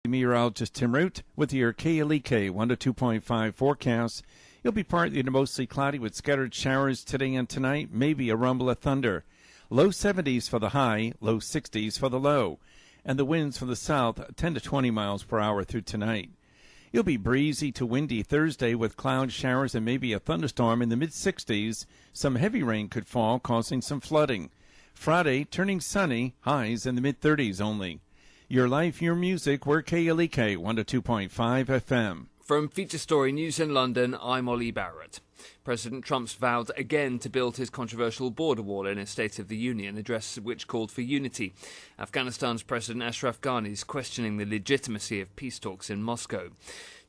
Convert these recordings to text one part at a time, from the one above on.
Meteorologist Tim Root with your KLEK 102.5 forecast. It'll be partly to mostly cloudy with scattered showers today and tonight, maybe a rumble of thunder. Low 70s for the high, low 60s for the low. And the winds from the south 10 to 20 miles per hour through tonight. It'll be breezy to windy Thursday with cloud showers and maybe a thunderstorm in the mid-60s. Some heavy rain could fall, causing some flooding. Friday, turning sunny, highs in the mid-30s only. Your life, your music, we're KLEK 102.5 FM. From Feature Story News in London, I'm Ollie Barrett. President Trump's vowed again to build his controversial border wall in his State of the Union address, which called for unity. Afghanistan's President Ashraf Ghani is questioning the legitimacy of peace talks in Moscow.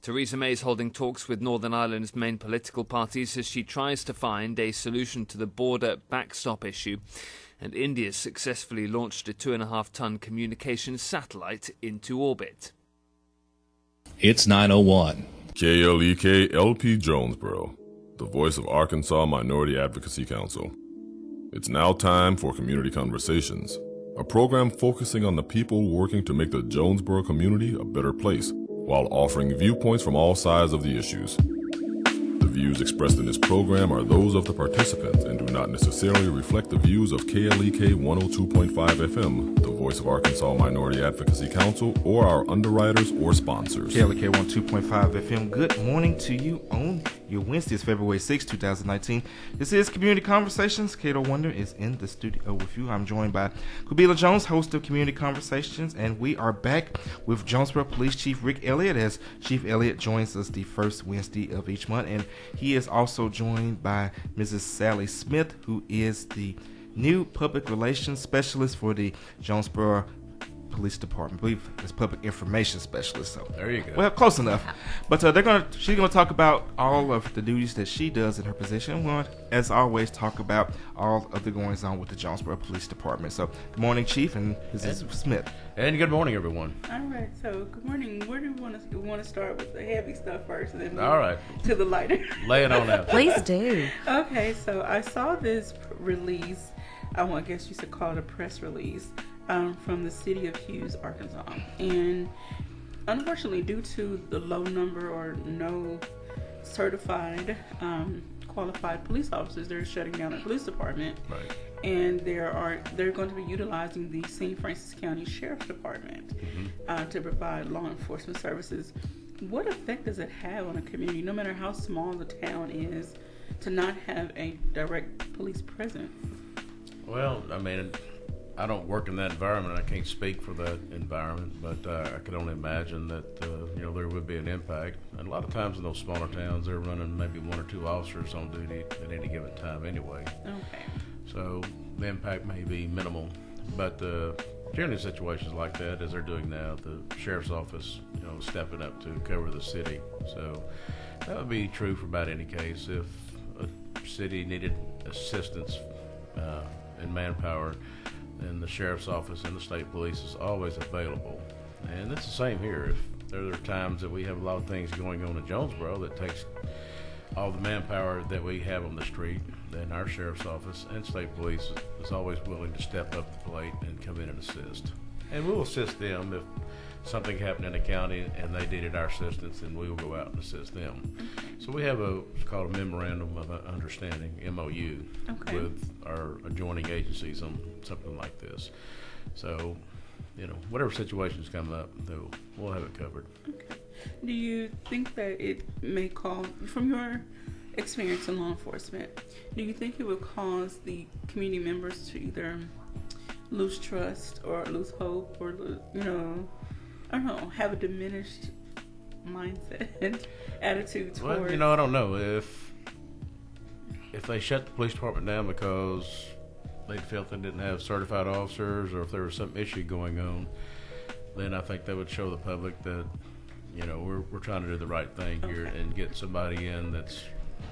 Theresa May is holding talks with Northern Ireland's main political parties as she tries to find a solution to the border backstop issue. And India's successfully launched a 2.5-ton communications satellite into orbit. It's 9:01. KLEK LP Jonesboro, the voice of Arkansas Minority Advocacy Council. It's now time for Community Conversations, a program focusing on the people working to make the Jonesboro community a better place, while offering viewpoints from all sides of the issues. The views expressed in this program are those of the participants and do not necessarily reflect the views of KLEK 102.5 FM, the voice of Arkansas Minority Advocacy Council, or our underwriters or sponsors. KLEK 102.5 FM, good morning to you on your Wednesday, February 6, 2019. This is Community Conversations. Kato Wonder is in the studio with you. I'm joined by Kubila Jones, host of Community Conversations, and we are back with Jonesboro Police Chief Rick Elliott, as Chief Elliott joins us the first Wednesday of each month, and he is also joined by Mrs. Sally Smith, who is the new public relations specialist for the Jonesboro Police Department. I believe it's public information specialist. So there you go. Well, close enough. But she's gonna talk about all of the duties that she does in her position. We're gonna, as always, talk about all of the goings on with the Jonesboro Police Department. So good morning, Chief, and Mrs. Smith. And good morning, everyone. All right. So good morning. Where do you want to start with the heavy stuff first, and then all right, to the lighter? Lay it on out. Please do. Okay. So I saw this release. I guess you should call it a press release. From the city of Hughes, Arkansas. And unfortunately, due to the low number or no certified, qualified police officers, they're shutting down the police department. Right. And they're going to be utilizing the St. Francis County Sheriff's Department to provide law enforcement services. What effect does it have on a community, no matter how small the town is, to not have a direct police presence? Well, I mean, I don't work in that environment. I can't speak for that environment, but I could only imagine that there would be an impact. And a lot of times in those smaller towns, they're running maybe 1 or 2 officers on duty at any given time anyway. Okay. So the impact may be minimal, but generally situations like that, as they're doing now, the sheriff's office, stepping up to cover the city. So that would be true for about any case. If a city needed assistance in manpower, and the sheriff's office and the state police is always available. And it's the same here. If there are times that we have a lot of things going on in Jonesboro that takes all the manpower that we have on the street, then our sheriff's office and state police is always willing to step up the plate and come in and assist. And we'll assist them if something happened in the county and they needed our assistance, and we will go out and assist them. So we have what's called a memorandum of understanding, MOU, with our adjoining agencies on something like this. So, whatever situations come up, we'll have it covered. Okay. Do you think that it may cause, from your experience in law enforcement, do you think it would cause the community members to either lose trust or lose hope or, I don't know, have a diminished mindset, attitude towards... Well, I don't know. If they shut the police department down because they felt they didn't have certified officers, or if there was some issue going on, then I think that would show the public that, we're trying to do the right thing here and get somebody in that's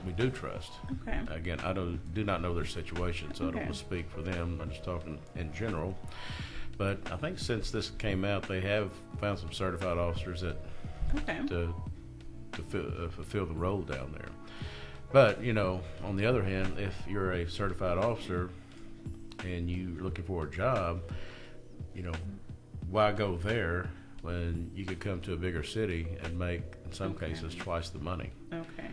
we do trust. Okay. Again, I do not know their situation, so I don't want to speak for them. I'm just talking in general. But I think since this came out, they have found some certified officers that to fulfill the role down there. But, on the other hand, if you're a certified officer and you're looking for a job, why go there when you could come to a bigger city and make, in some cases, twice the money. Okay.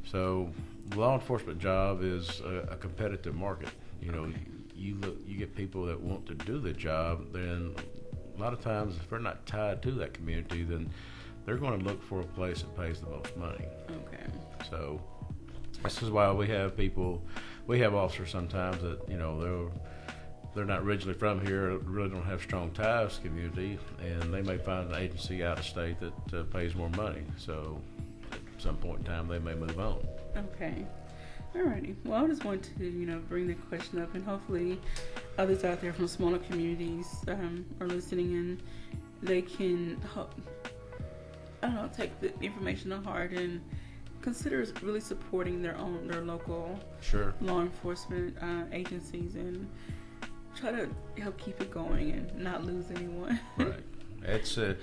So the law enforcement job is a competitive market. You know, you get people that want to do the job, then a lot of times if they're not tied to that community, then they're going to look for a place that pays the most money. Okay. So this is why we have officers sometimes that, you know, they're not originally from here, really don't have strong ties to the community, and they may find an agency out of state that pays more money. So at some point in time, they may move on. Okay. Alrighty. Well, I just want to, bring the question up, and hopefully others out there from smaller communities are listening, and they can, take the information to heart and consider really supporting their local law enforcement agencies and try to help keep it going and not lose anyone. Right. It's a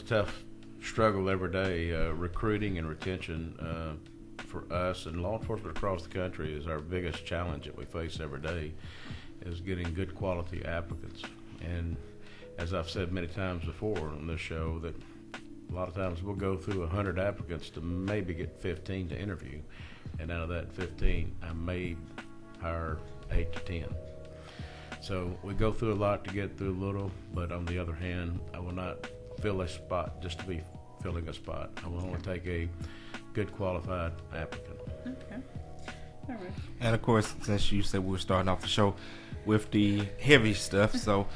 tough struggle every day. Recruiting and retention for us and law enforcement across the country is our biggest challenge that we face every day, is getting good quality applicants. And as I've said many times before on this show, that a lot of times we'll go through 100 applicants to maybe get 15 to interview, and out of that 15, I may hire 8 to 10. So we go through a lot to get through a little, but on the other hand, I will not fill a spot just to be filling a spot. I will only take a good qualified applicant. Okay. All right. And of course, since you said we were starting off the show with the heavy stuff, so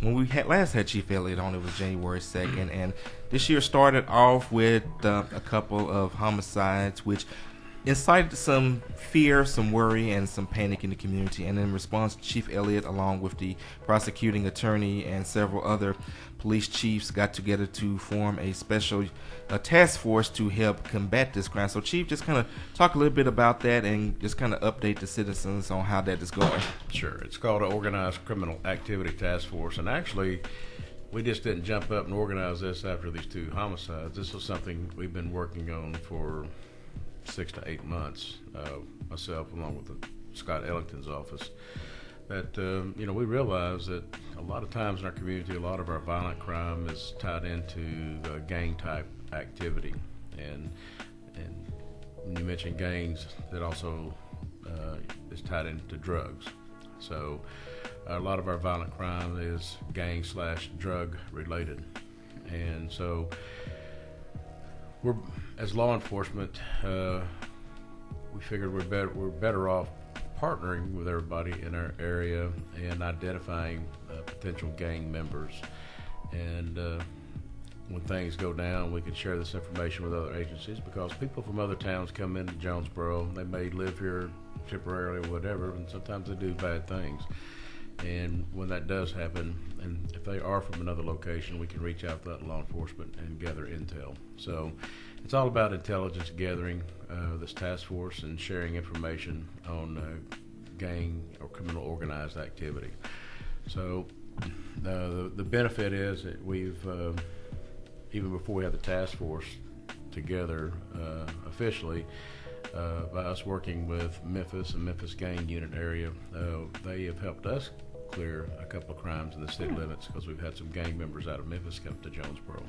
when we last had Chief Elliott on, it was January 2nd, and this year started off with a couple of homicides, which incited some fear, some worry, and some panic in the community. And in response, Chief Elliott, along with the prosecuting attorney and several other police chiefs, got together to form a special task force to help combat this crime. So, Chief, just kind of talk a little bit about that and just kind of update the citizens on how that is going. Sure. It's called an Organized Criminal Activity Task Force, and actually, we just didn't jump up and organize this after these 2 homicides. This was something we've been working on for 6 to 8 months, myself along with Scott Ellington's office, that we realize that a lot of times in our community, a lot of our violent crime is tied into the gang type activity, and when you mention gangs, that also is tied into drugs. So a lot of our violent crime is gang/drug related, and so we're, as law enforcement, we figured we're better off partnering with everybody in our area and identifying potential gang members. And when things go down, we can share this information with other agencies, because people from other towns come into Jonesboro. They may live here temporarily or whatever, and sometimes they do bad things. And when that does happen, and if they are from another location, we can reach out to that law enforcement and gather intel. So it's all about intelligence gathering, this task force, and sharing information on gang or criminal organized activity. So the benefit is that we've, even before we had the task force together officially, by us working with Memphis and Memphis gang unit area, they have helped us clear a couple of crimes in the city limits, because we've had some gang members out of Memphis come to Jonesboro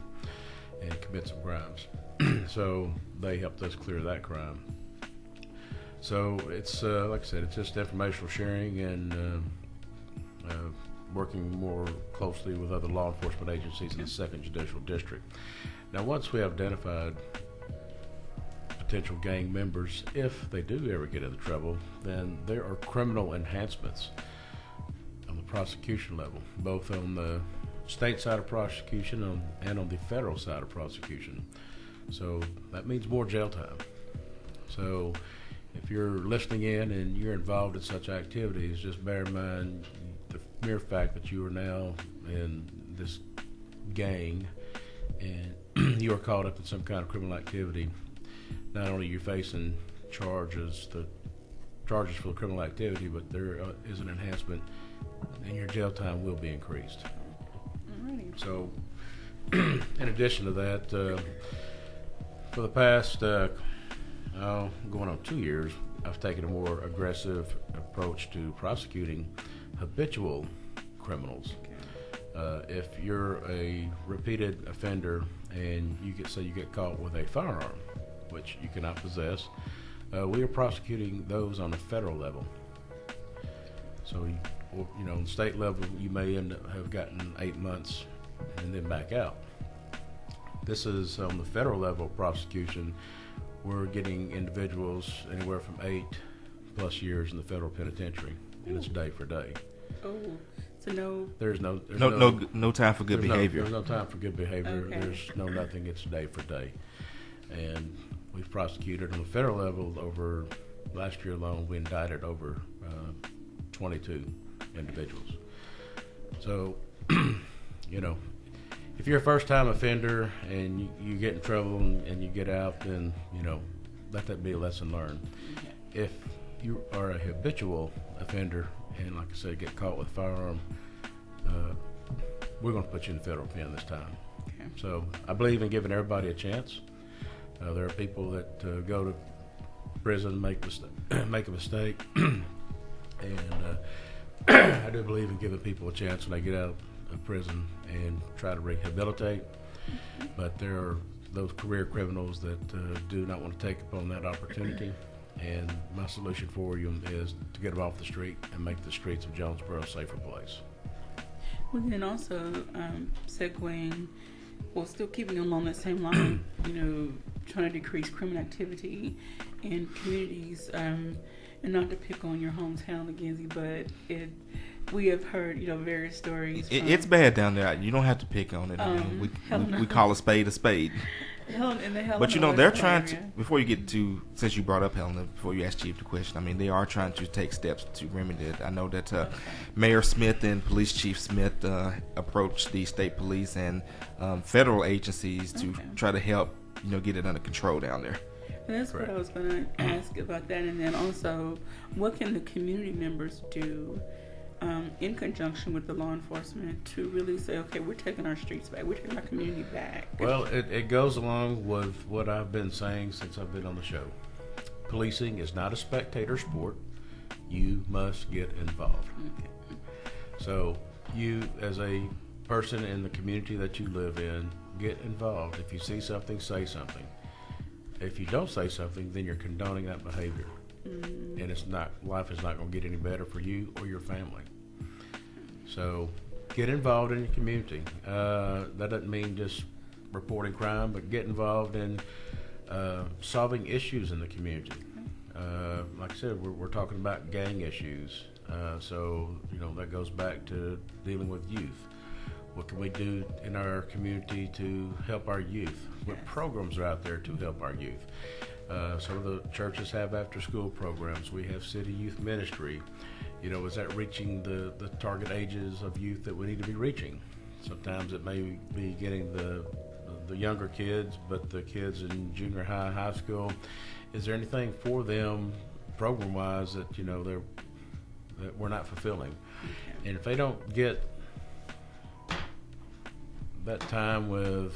and commit some crimes. So they helped us clear that crime. So it's like I said, it's just informational sharing and working more closely with other law enforcement agencies in the 2nd Judicial District. Now, once we have identified potential gang members, if they do ever get into trouble, then there are criminal enhancements on the prosecution level, both on the state side of prosecution and on the federal side of prosecution. So that means more jail time. So if you're listening in and you're involved in such activities, just bear in mind the mere fact that you are now in this gang and you are caught up in some kind of criminal activity. Not only are you facing charges for the criminal activity, but there is an enhancement, and your jail time will be increased. Alrighty. So, in addition to that, for the past going on 2 years, I've taken a more aggressive approach to prosecuting habitual criminals. If you're a repeated offender and you get caught with a firearm, which you cannot possess, we are prosecuting those on a federal level. So, on the state level, you may have gotten 8 months and then back out. This is on the federal level prosecution. We're getting individuals anywhere from 8+ years in the federal penitentiary, and it's day for day. Oh, so there's no time for good behavior. There's no time for good behavior. Okay. There's nothing. It's day for day, and we've prosecuted on the federal level. Over last year alone, we indicted over 22 individuals. So, if you're a first-time offender and you get in trouble and you get out, then let that be a lesson learned. If you are a habitual offender and, like I said, get caught with a firearm, we're going to put you in the federal pen this time. Okay. So I believe in giving everybody a chance. There are people that go to prison, make a mistake, and I do believe in giving people a chance when they get out of prison and try to rehabilitate. But there are those career criminals that do not want to take upon that opportunity. And my solution for you is to get them off the street and make the streets of Jonesboro a safer place. Well, then also segueing, still keeping along that same line, trying to decrease criminal activity in communities, and not to pick on your hometown, Lindsay, but we have heard, various stories. It's bad down there. You don't have to pick on it. We call a spade a spade. But they're trying to, before you get to, since you brought up Helena, before you ask Chief the question, they are trying to take steps to remedy it. I know that Mayor Smith and Police Chief Smith approached the state police and federal agencies to try to help, get it under control down there. And that's what I was going to ask about that. And then also, what can the community members do in conjunction with the law enforcement to really say, okay, we're taking our streets back, we're taking our community back? Well, it goes along with what I've been saying since I've been on the show. Policing is not a spectator sport. You must get involved. Okay. So you, as a person in the community that you live in, get involved. If you see something, say something. If you don't say something, then you're condoning that behavior. And life is not going to get any better for you or your family. So get involved in your community. That doesn't mean just reporting crime, but get involved in solving issues in the community. Like I said, we're talking about gang issues. So that goes back to dealing with youth. What can we do in our community to help our youth? What programs are out there to help our youth? Some of the churches have after-school programs. We have city youth ministry. Is that reaching the target ages of youth that we need to be reaching? Sometimes it may be getting the younger kids, but the kids in junior high, high school, is there anything for them program-wise that that we're not fulfilling? And if they don't get that time with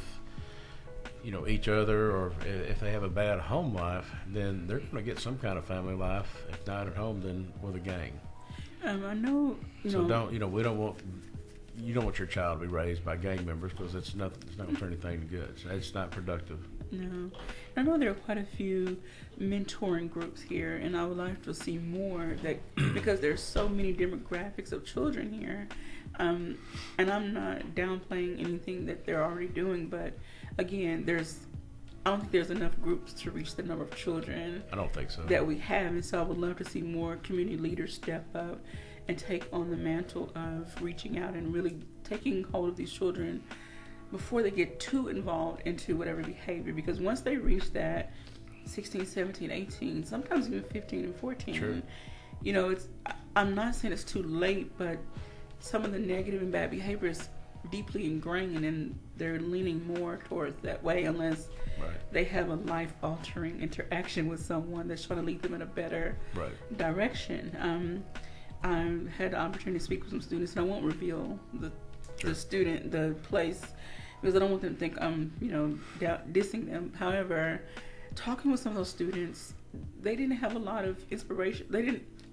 each other, or if they have a bad home life, then they're going to get some kind of family life. If not at home, then with a gang. I know. So you don't want your child to be raised by gang members, because it's not going to turn anything to good. It's not productive. No, I know there are quite a few mentoring groups here, and I would like to see more because there's so many demographics of children here, and I'm not downplaying anything that they're already doing, but again, I don't think there's enough groups to reach the number of children. I don't think so. That we have, and so I would love to see more community leaders step up and take on the mantle of reaching out and really taking hold of these children before they get too involved into whatever behavior, because once they reach that 16, 17, 18, sometimes even 15 and 14, sure. I'm not saying it's too late, but some of the negative and bad behavior is deeply ingrained, and they're leaning more towards that way unless they have a life-altering interaction with someone that's trying to lead them in a better direction. I had the opportunity to speak with some students, and I won't reveal the student, the place, because I don't want them to think I'm, dissing them. However, talking with some of those students, they didn't have a lot of inspiration.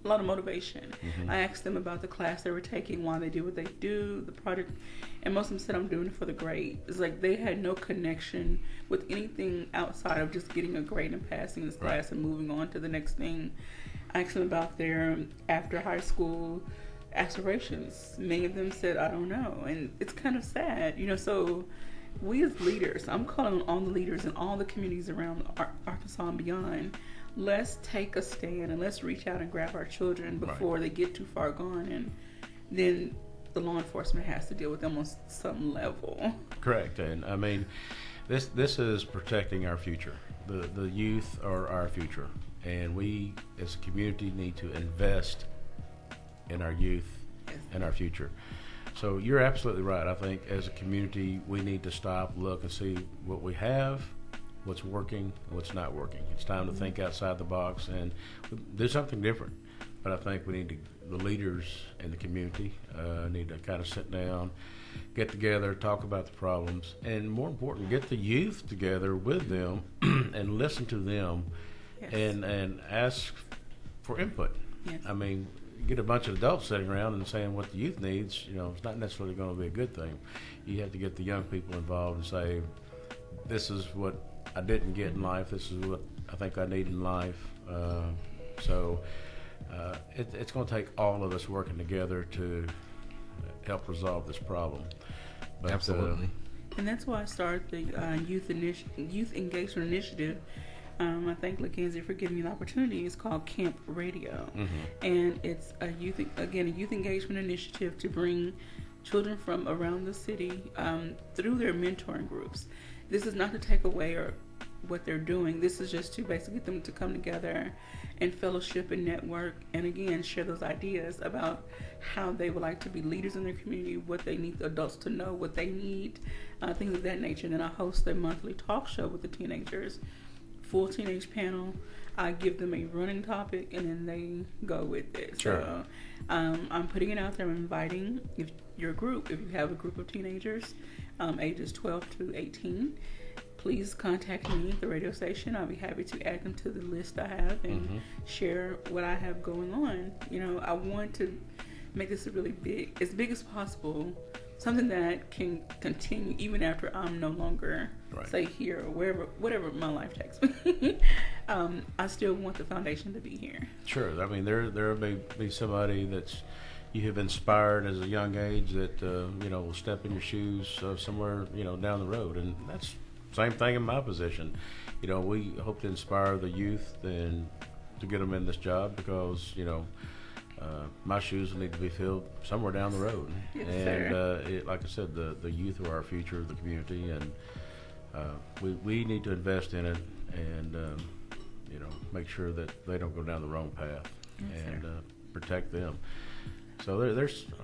a lot of motivation. I asked them about the class they were taking, why they do what they do, the project, and most of them said, I'm doing it for the grade. It's like they had no connection with anything outside of just getting a grade and passing this class and moving on to the next thing. I asked them about their after high school aspirations. Many of them said, I don't know. And it's kind of sad, so we as leaders, I'm calling on all the leaders in all the communities around Arkansas and beyond, let's take a stand and let's reach out and grab our children before they get too far gone, and then the law enforcement has to deal with them on some level. Correct. And I mean, this is protecting our future. The youth are our future, and we as a community need to invest in our youth and our future. So you're absolutely right. I think as a community we need to stop, look, and see what we have, what's working, what's not working. It's time to think outside the box and do something different. But I think we need the leaders in the community need to kind of sit down, get together, talk about the problems, and more important, get the youth together with them and listen to them and ask for input. Yes. I mean, get a bunch of adults sitting around and saying what the youth needs, it's not necessarily going to be a good thing. You have to get the young people involved and say, this is what I didn't get in life. This is what I think I need in life. It's going to take all of us working together to help resolve this problem. But, absolutely. And that's why I started the youth engagement initiative. I thank Lackenzie for giving me the opportunity. It's called Camp Radio, and it's a youth engagement initiative to bring children from around the city through their mentoring groups. This is not to take away what they're doing. This is just to basically get them to come together and fellowship and network, and again share those ideas about how they would like to be leaders in their community, what they need the adults to know, what they need, things of that nature. And then I host a monthly talk show with the teenagers, full teenage panel. I give them a running topic and then they go with it. Sure. So I'm putting it out there. I'm inviting, if you have a group of teenagers ages 12 to 18, please contact me at the radio station. I'll be happy to add them to the list I have and share what I have going on. I want to make this a really as big as possible, something that can continue even after I'm no longer, say, here or whatever my life takes me. I still want the foundation to be here. Sure. I mean, there may be somebody that's you have inspired as a young age that will step in your shoes somewhere down the road, and that's same thing in my position. We hope to inspire the youth and to get them in this job because my shoes need to be filled somewhere down the road. Yes, and like I said, the youth are our future of the community, and we need to invest in it and make sure that they don't go down the wrong path. Yes, and protect them. So I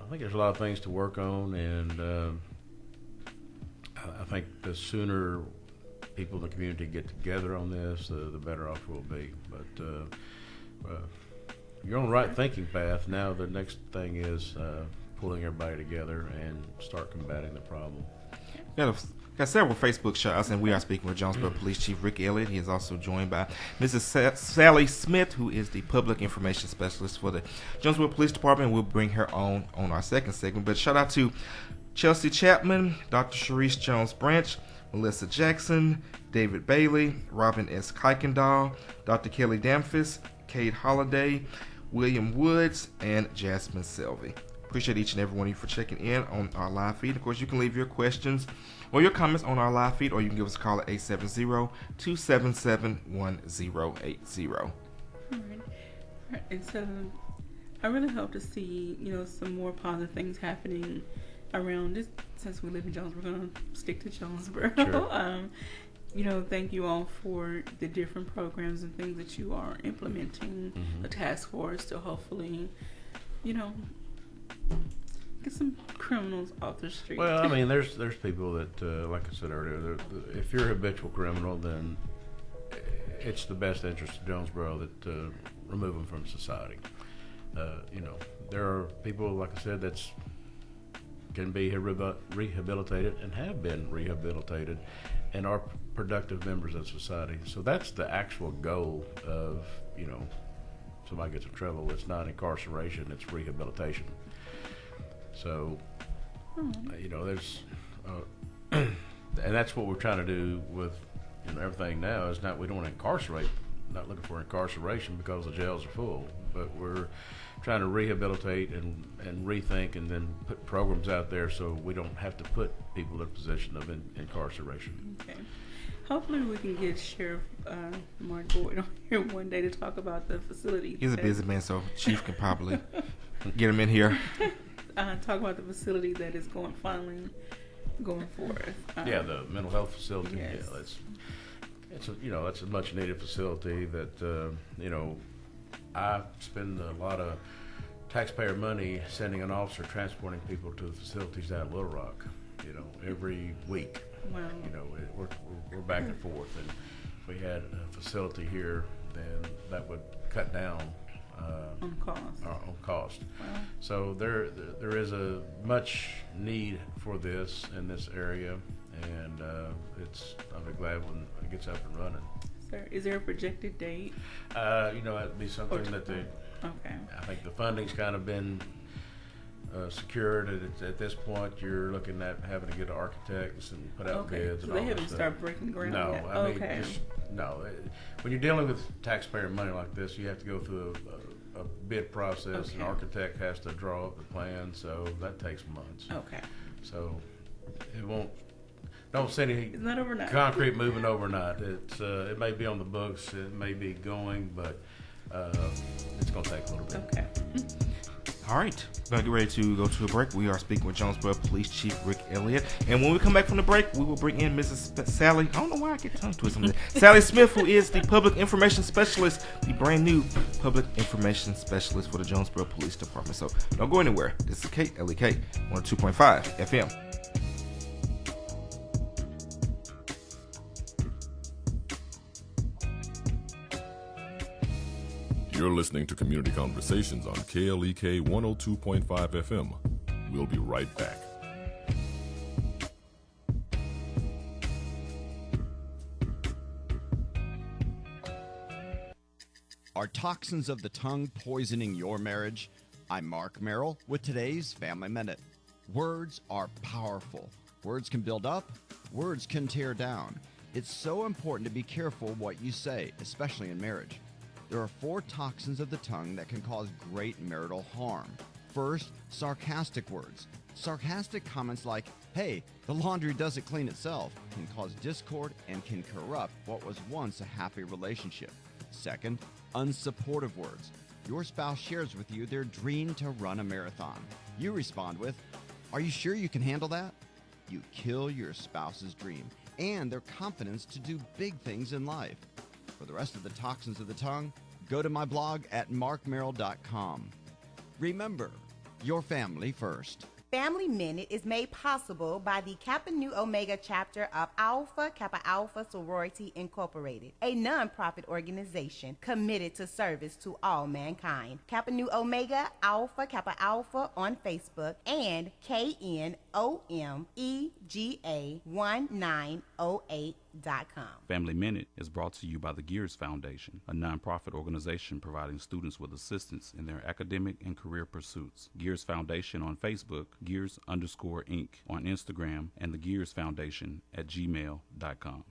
think there's a lot of things to work on, and I think the sooner people in the community get together on this, the better off we'll be. But you're on the right thinking path. Now the next thing is pulling everybody together and start combating the problem. Got several Facebook shots, and we are speaking with Jonesboro Police Chief Rick Elliott. He is also joined by Mrs. Sally Smith, who is the Public Information Specialist for the Jonesboro Police Department. We'll bring her on our second segment. But shout out to Chelsea Chapman, Dr. Sharice Jones Branch, Melissa Jackson, David Bailey, Robin S. Kuykendall, Dr. Kelly Damphis, Kate Holliday, William Woods, and Jasmine Selvey. Appreciate each and every one of you for checking in on our live feed. Of course, you can leave your questions or your comments on our live feed, or you can give us a call at 870-277-1080. All right. And so I really hope to see, some more positive things happening around this. Since we live in Jonesboro, we're going to stick to Jonesboro. Sure. Thank you all for the different programs and things that you are implementing, the task force to hopefully, get some criminals off the street. Well, I mean, there's people that, like I said earlier, if you're a habitual criminal, then it's the best interest of Jonesboro that remove them from society. There are people, like I said, that's can be rehabilitated and have been rehabilitated and are productive members of society. So that's the actual goal of, somebody gets in trouble, it's not incarceration, it's rehabilitation. So, there's, and that's what we're trying to do with everything now. Is not, we don't want to incarcerate, not looking for incarceration because the jails are full, but we're trying to rehabilitate and rethink and then put programs out there so we don't have to put people in a position of incarceration. Okay. Hopefully we can get Sheriff Mark Boyd on here one day to talk about the facility. He's a busy man, so Chief can probably get him in here. Talk about the facility that is finally going forth. Yeah, the mental health facility. Yes. Yeah, it's a much needed facility that I spend a lot of taxpayer money sending an officer transporting people to the facilities out of Little Rock, every week. Wow. We're back and forth, and if we had a facility here, then that would cut down on cost. Wow. So there is a much need for this in this area, and I'll be glad when it gets up and running. Is there a projected date? It'd be something that Okay. I think the funding's kind of been secured. At this point, you're looking at having to get architects and put out bids. So and they all haven't that started breaking ground No, yet? I mean, okay. no. When you're dealing with taxpayer money like this, you have to go through a bid process. Okay. An architect has to draw up the plan, so that takes months. Okay. So it won't. Don't see any It's not overnight. concrete moving overnight. It may be on the books, it may be going, but it's going to take a little bit. Okay. All right, we're going to get ready to go to a break. We are speaking with Jonesboro Police Chief Rick Elliott. And when we come back from the break, we will bring in Mrs. Sally. I don't know why I get tongue twisted on this. Sally Smith, who is the Public Information Specialist, the brand new Public Information Specialist for the Jonesboro Police Department. So don't go anywhere. This is KLEK 102.5 FM. You're listening to Community Conversations on KLEK 102.5 FM. We'll be right back. Are toxins of the tongue poisoning your marriage? I'm Mark Merrill with today's Family Minute. Words are powerful. Words can build up, words can tear down. It's so important to be careful what you say, especially in marriage. There are 4 toxins of the tongue that can cause great marital harm. First, sarcastic words. Sarcastic comments like, "Hey, the laundry doesn't clean itself," can cause discord and can corrupt what was once a happy relationship. Second, unsupportive words. Your spouse shares with you their dream to run a marathon. You respond with, "Are you sure you can handle that?" You kill your spouse's dream and their confidence to do big things in life. For the rest of the toxins of the tongue, go to my blog at markmerrill.com. Remember, your family first. Family Minute is made possible by the Kappa Nu Omega chapter of Alpha Kappa Alpha Sorority Incorporated, a non-profit organization committed to service to all mankind. Kappa Nu Omega Alpha Kappa Alpha on Facebook and KNOMEGA1908.com. Family Minute is brought to you by the Gears Foundation, a nonprofit organization providing students with assistance in their academic and career pursuits. Gears Foundation on Facebook, Gears_Inc. on Instagram, and the Gears Foundation at gmail.com.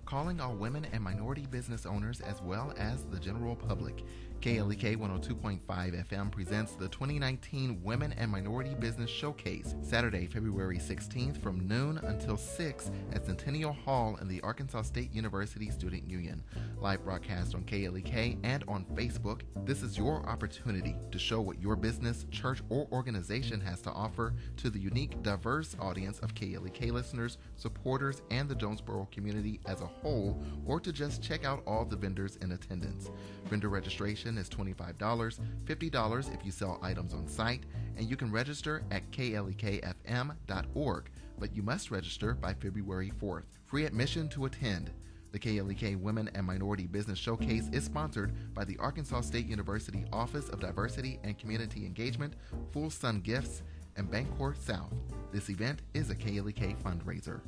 Calling all women and minority business owners as well as the general public. KLEK 102.5 FM presents the 2019 Women and Minority Business Showcase, Saturday, February 16th from noon until 6 at Centennial Hall in the Arkansas State University Student Union. Live broadcast on KLEK and on Facebook. This is your opportunity to show what your business, church, or organization has to offer to the unique, diverse audience of KLEK listeners, supporters, and the Jonesboro community as a whole, or to just check out all the vendors in attendance. Vendor registration is $25, $50 if you sell items on site, and you can register at klekfm.org, but you must register by February 4th. Free admission to attend. The KLEK Women and Minority Business Showcase is sponsored by the Arkansas State University Office of Diversity and Community Engagement, Full Sun Gifts, and Bancorp South. This event is a KLEK fundraiser.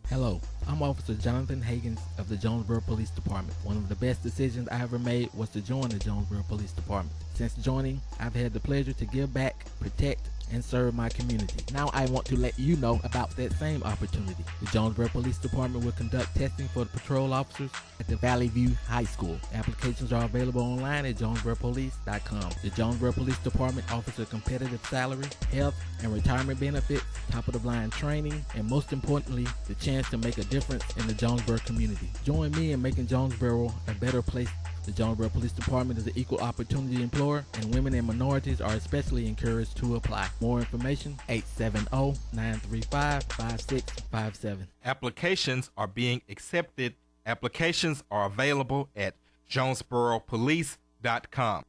Hello, I'm Officer Jonathan Hagens of the Jonesboro Police Department. One of the best decisions I ever made was to join the Jonesboro Police Department. Since joining, I've had the pleasure to give back, protect, and serve my community. Now I want to let you know about that same opportunity. The Jonesboro Police Department will conduct testing for the patrol officers at the Valley View High School. Applications are available online at jonesboropolice.com. The Jonesboro Police Department offers a competitive salary, health, and retirement benefits, top-of-the-line training, and most importantly, the chance to make a difference in the Jonesboro community. Join me in making Jonesboro a better place. The Jonesboro Police Department is an equal opportunity employer, and women and minorities are especially encouraged to apply. More information, 870-935-5657. Applications are being accepted. Applications are available at jonesboropolice.com.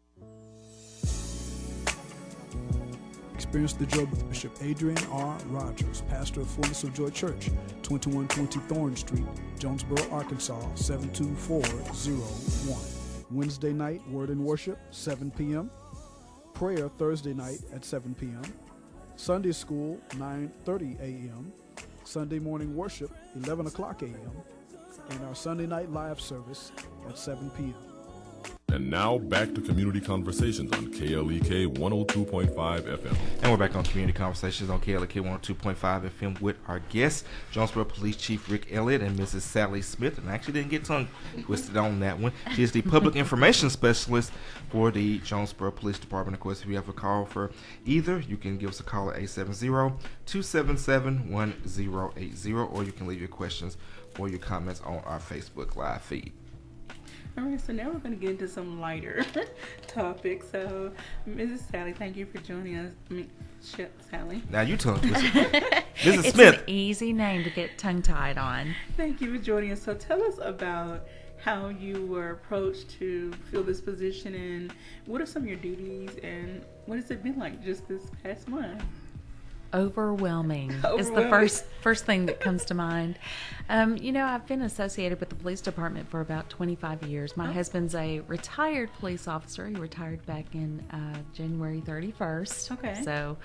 Experience the joy with Bishop Adrian R. Rogers, pastor of Fullness of Joy Church, 2120 Thorn Street, Jonesboro, Arkansas, 72401. Wednesday night, Word and Worship, 7 p.m. Prayer Thursday night at 7 p.m. Sunday School, 9:30 a.m. Sunday morning worship, 11 o'clock a.m. And our Sunday night live service at 7 p.m. And now back to Community Conversations on KLEK 102.5 FM. And we're back on Community Conversations on KLEK 102.5 FM with our guests, Jonesboro Police Chief Rick Elliott and Mrs. Sally Smith. And I actually didn't get tongue twisted on that one. She is the Public Information Specialist for the Jonesboro Police Department. Of course, if you have a call for either, you can give us a call at 870-277-1080, or you can leave your questions or your comments on our Facebook Live feed. All right, so now we're going to get into some lighter topics. So, Mrs. Sally, thank you for joining us. Sally. Now you tongue twisted. Mrs. It's Smith. An easy name to get tongue-tied on. Thank you for joining us. So tell us about how you were approached to fill this position, and what are some of your duties, and what has it been like just this past month? Overwhelming is the first thing that comes to mind. I've been associated with the police department for about 25 years. My husband's a retired police officer. He retired back in January 31st. Okay. So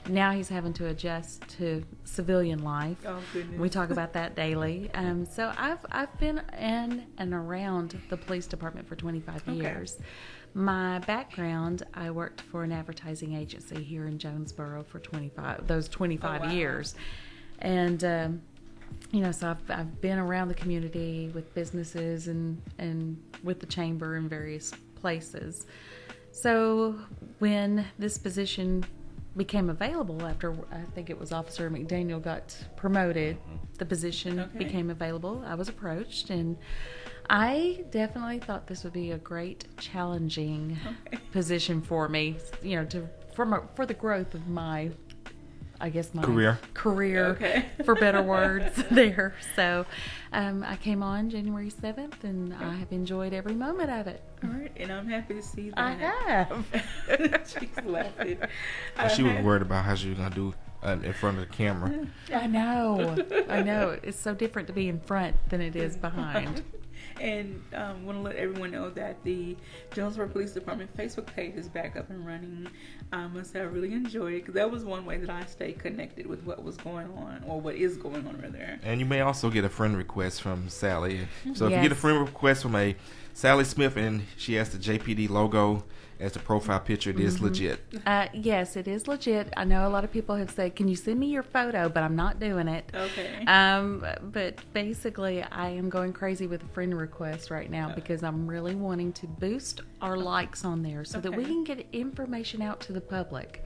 now he's having to adjust to civilian life. Oh, goodness. We talk about that daily. So I've been in and around the police department for 25 years. My background, I worked for an advertising agency here in Jonesboro for 25 years. And, so I've been around the community with businesses and with the chamber in various places. So when this position became available after, I think it was Officer McDaniel got promoted, the position became available. I was approached, and I definitely thought this would be a great, challenging position for me, for the growth of my career, for better words there. So I came on January 7th, and I have enjoyed every moment of it. All right, and I'm happy to see that. I have. She's laughing. She was worried about how she was going to do in front of the camera. I know. It's so different to be in front than it is behind. And want to let everyone know that the Jonesboro Police Department Facebook page is back up and running. I must say I really enjoyed it, because that was one way that I stayed connected with what was going on, or what is going on rather. And you may also get a friend request from Sally. So if you get a friend request from a Sally Smith and she has the JPD logo as the profile picture, it is legit. Yes, it is legit. I know a lot of people have said, can you send me your photo? But I'm not doing it. Okay. But basically, I am going crazy with a friend request right now, because I'm really wanting to boost our likes on there so that we can get information out to the public.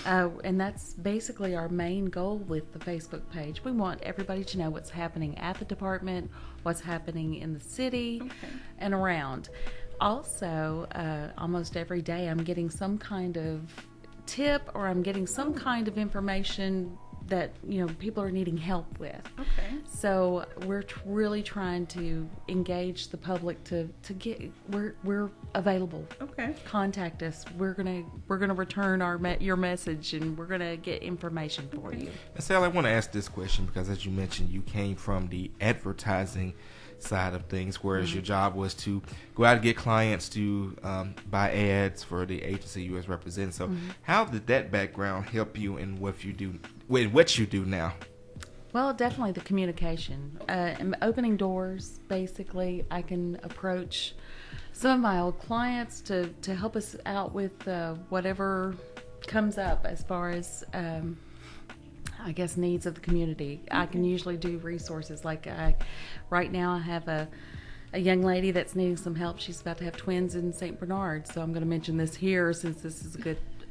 And that's basically our main goal with the Facebook page. We want everybody to know what's happening at the department, what's happening in the city and around. Also, almost every day I'm getting some kind of tip, or I'm getting some kind of information that people are needing help with. So we're really trying to engage the public to get we're available. Contact us. We're gonna return your message, and we're gonna get information for you. And Sally, I want to ask this question because, as you mentioned, you came from the advertising side of things, whereas your job was to go out and get clients to buy ads for the agency you was representing. So how did that background help you in what you do now? Well, definitely the communication. Opening doors, basically. I can approach some of my old clients to help us out with whatever comes up as far as, I guess, needs of the community. I can usually do resources. Like right now I have a young lady that's needing some help. She's about to have twins in St. Bernard, so I'm going to mention this here since this is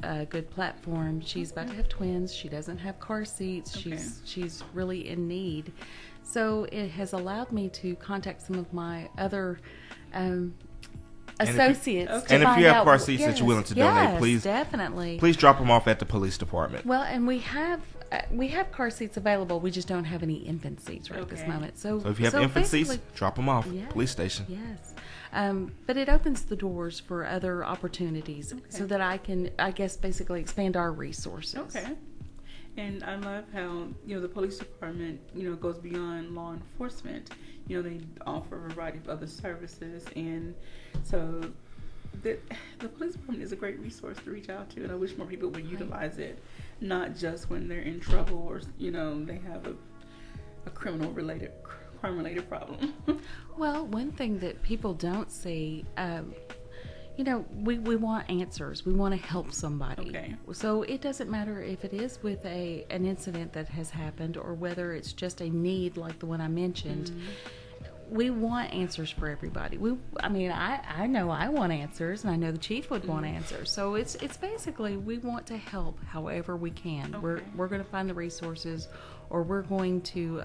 a good platform. She's about to have twins. She doesn't have car seats. Okay. She's really in need. So it has allowed me to contact some of my other associates. And if you have car seats that you're willing to donate, please definitely. Please drop them off at the police department. Well, and we have car seats available. We just don't have any infant seats right at this moment. So if you have infant seats, drop them off. Yes, police station. Yes. But it opens the doors for other opportunities so that I can, I guess, basically expand our resources. Okay. And I love how, the police department, goes beyond law enforcement. They offer a variety of other services. And so the police department is a great resource to reach out to. And I wish more people would utilize it, not just when they're in trouble or, they have a crime-related problem. Well, one thing that people don't see, we want answers. We want to help somebody. Okay. So it doesn't matter if it is with an incident that has happened or whether it's just a need like the one I mentioned. Mm-hmm. We want answers for everybody. I know I want answers, and I know the chief would want answers. So it's basically we want to help however we can. Okay. We're going to find the resources, or we're going to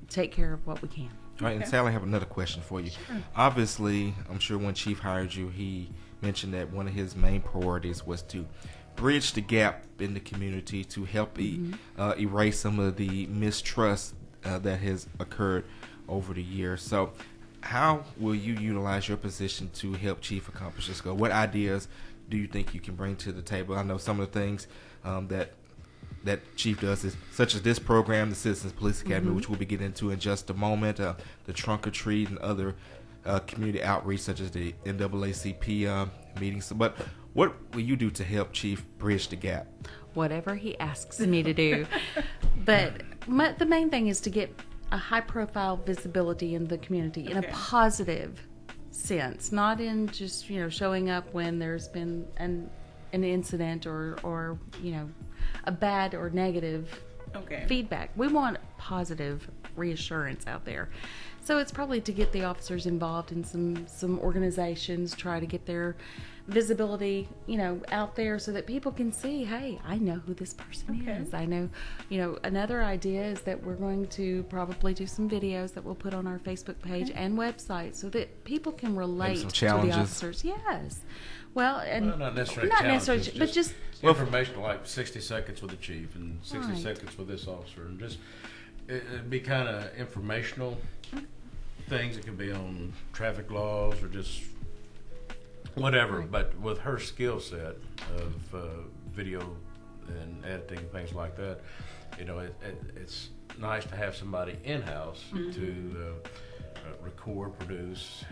take care of what we can. All right, and Sally, I have another question for you. Sure. Obviously, I'm sure when Chief hired you, he mentioned that one of his main priorities was to bridge the gap in the community to help erase some of the mistrust that has occurred over the years. So how will you utilize your position to help Chief accomplish this goal? What ideas do you think you can bring to the table? I know some of the things that Chief does is such as this program, the Citizens Police Academy, which we'll be getting into in just a moment, the trunk or treat and other community outreach such as the NAACP meetings. But what will you do to help Chief bridge the gap? Whatever he asks me to do. But the main thing is to get a high-profile visibility in the community in a positive sense, not in just showing up when there's been an incident or a bad or negative feedback. We want positive reassurance out there. So it's probably to get the officers involved in some organizations, try to get their visibility, out there so that people can see, hey, I know who this person is. I know, another idea is that we're going to probably do some videos that we'll put on our Facebook page and website so that people can relate to the officers. Yes. Well, and not necessarily, but just informational, like 60 seconds with the chief and 60 seconds with this officer, and just it'd be kind of informational things. It could be on traffic laws or just whatever. But with her skill set of video and editing, things like that, it's nice to have somebody in house to record, produce.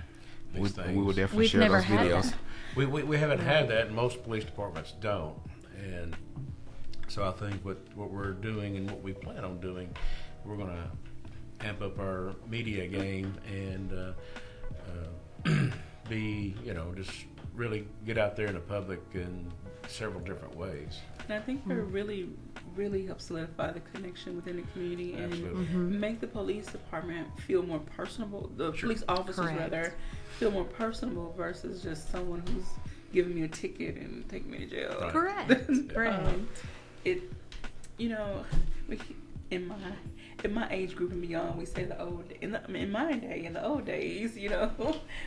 We will definitely share those videos. We haven't had that, and most police departments don't. And so I think what we're doing and what we plan on doing, we're going to amp up our media game and be, just really get out there in the public in several different ways. And I think that really, really helps solidify the connection within the community and make the police department feel more personable. The police officers, rather, feel more personable versus just someone who's giving me a ticket and taking me to jail. Right. Correct. In my age group and beyond, we say in my day, in the old days,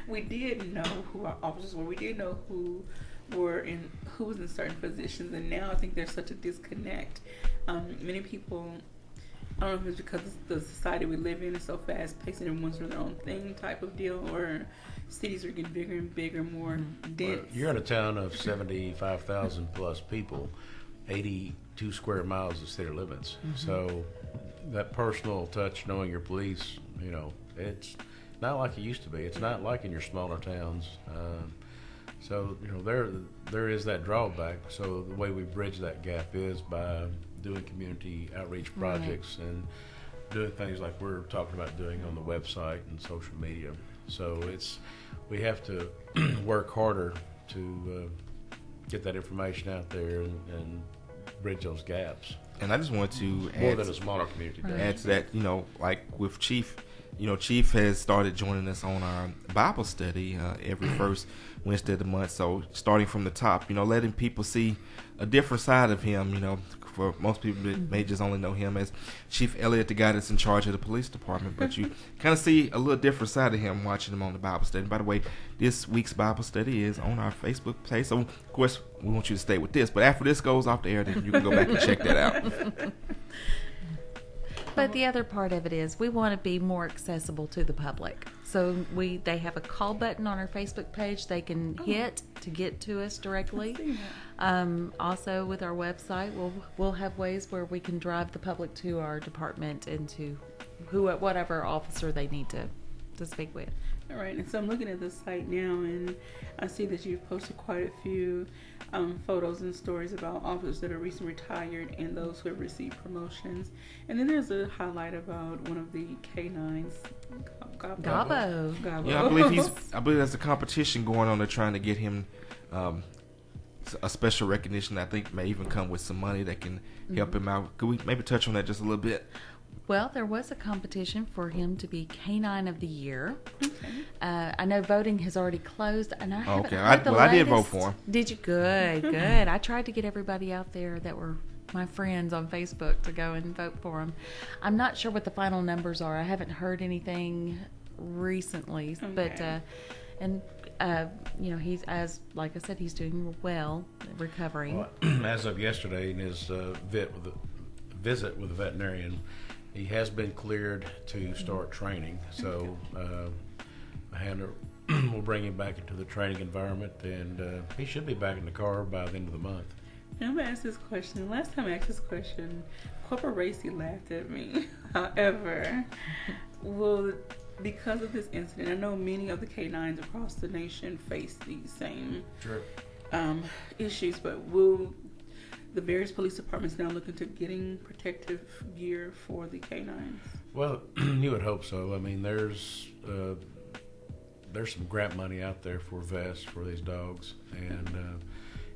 we did know who our officers were. We did know who was in certain positions, and now I think there's such a disconnect. Many people, I don't know if it's because the society we live in is so fast paced and everyone's doing their own thing type of deal, or cities are getting bigger and bigger, more dense. Well, you're in a town of 75,000 plus people, 82 square miles of city limits. So that personal touch, knowing your police, it's not like it used to be. It's not like in your smaller towns. So there is that drawback. So the way we bridge that gap is by doing community outreach projects and doing things like we're talking about doing on the website and social media. So we have to work harder to get that information out there and bridge those gaps. And I just want to more than a smaller community does. Add to that, like with Chief, Chief has started joining us on our Bible study every first Wednesday of the month. So starting from the top, letting people see a different side of him. For most people that may just only know him as Chief Elliott, the guy that's in charge of the police department, but you kind of see a little different side of him watching him on the Bible study. And by the way, this week's Bible study is on our Facebook page, so of course we want you to stay with this, but after this goes off the air, then you can go back and check that out. But the other part of it is we want to be more accessible to the public. So they have a call button on our Facebook page they can hit to get to us directly. Also with our website, we'll have ways where we can drive the public to our department and to whatever officer they need to speak with. All right, and so I'm looking at the site now, and I see that you've posted quite a few photos and stories about officers that are recently retired and those who have received promotions. And then there's a highlight about one of the K9s, Gabo. Yeah, I believe there's a competition going on. They're trying to get him a special recognition. I think may even come with some money that can help him out. Could we maybe touch on that just a little bit? Well, there was a competition for him to be K9 of the Year. Okay. I know voting has already closed, and I haven't heard the latest. I did vote for him. Did you? Good, good. I tried to get everybody out there that were my friends on Facebook to go and vote for him. I'm not sure what the final numbers are. I haven't heard anything recently, but he's, as like I said, he's doing well, recovering. Well, as of yesterday, in his visit with the veterinarian, he has been cleared to start training. So the handler will bring him back into the training environment, and he should be back in the car by the end of the month. I'm going to ask this question. The last time I asked this question, Corporal Racy laughed at me. However, because of this incident, I know many of the K9s across the nation face these same issues, but will the various police departments now look into getting protective gear for the K9s? Well, you would hope so. I mean, there's some grant money out there for vests for these dogs, and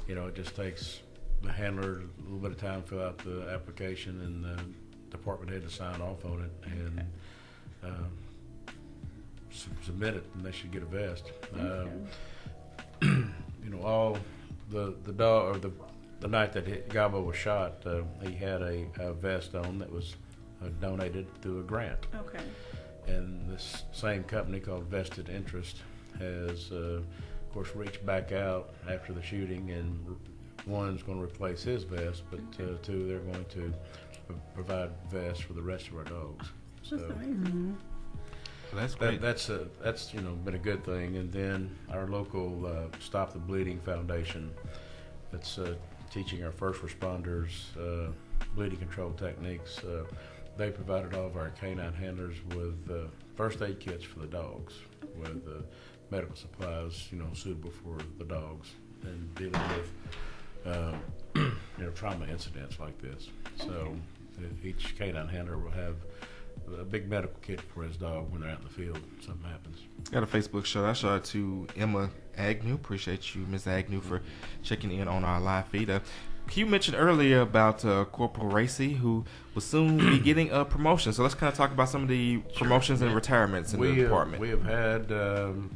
it just takes the handler a little bit of time to fill out the application, and the department head to sign off on it and submit it, and they should get a vest. All the dog, or the night that Gabo was shot, he had a vest on that was donated through a grant. Okay. And this same company called Vested Interest has, of course, reached back out after the shooting, and one's going to replace his vest, but two, they're going to provide vests for the rest of our dogs. That's amazing. That's great. That's been a good thing. And then our local Stop the Bleeding Foundation, that's teaching our first responders bleeding control techniques. They provided all of our canine handlers with first aid kits for the dogs, with medical supplies, suitable for the dogs, and dealing with trauma incidents like this. So each canine handler will have a big medical kit for his dog when they're out in the field. Something happens. Got a Facebook shout out to Emma Agnew. Appreciate you, Ms. Agnew, for checking in on our live feed. You mentioned earlier about Corporal Racy, who will soon be getting a promotion. So let's kind of talk about some of the promotions and retirements in the department. We have had